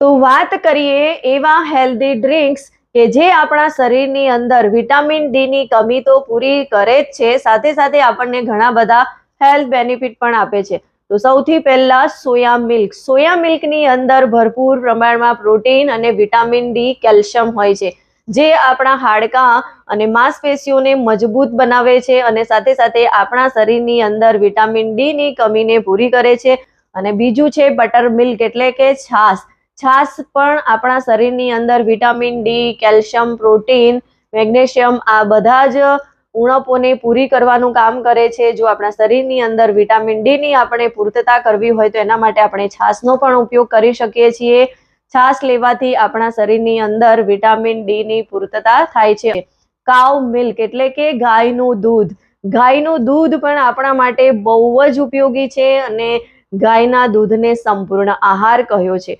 તો વાત કરીએ એવા હેલ્ધી ડ્રિંક્સ કે જે આપણા શરીરની અંદર વિટામિન ડી ની કમી તો પૂરી કરે જ છે, સાથે સાથે આપણને ઘણા બધા હેલ્થ બેનિફિટ પણ આપે છે. તો સૌથી પહેલા સોયા મિલ્ક. સોયા મિલ્કની અંદર ભરપૂર પ્રમાણમાં પ્રોટીન અને વિટામિન ડી, કેલ્શિયમ હોય છે, જે આપણા હાડકાં અને માંસપેશીઓને મજબૂત બનાવે છે અને સાથે સાથે આપણા શરીરની અંદર વિટામિન ડી ની કમીને પૂરી કરે છે. અને બીજું છે બટર મિલ્ક એટલે કે છાશ. છાશ પણ આપણા શરીરની અંદર vitamin D, calcium, protein, magnesium આ બધા જ ઉણપોને પૂરી કરવાનું કામ કરે છે. જો આપણા શરીરની અંદર વિટામિન ડી ની આપણે પૂર્તતા કરવી હોય તો એના માટે આપણે છાશનો પણ ઉપયોગ કરી શકીએ છીએ. છાશ લેવાથી આપણા શરીરની અંદર વિટામિન ડી ની પૂર્તતા થાય છે. કાઉ મિલ્ક એટલે કે ગાયનું દૂધ. ગાયનું દૂધ પણ આપણા માટે બહુ જ ઉપયોગી છે અને ગાયના દૂધને સંપૂર્ણ આહાર કહ્યો છે.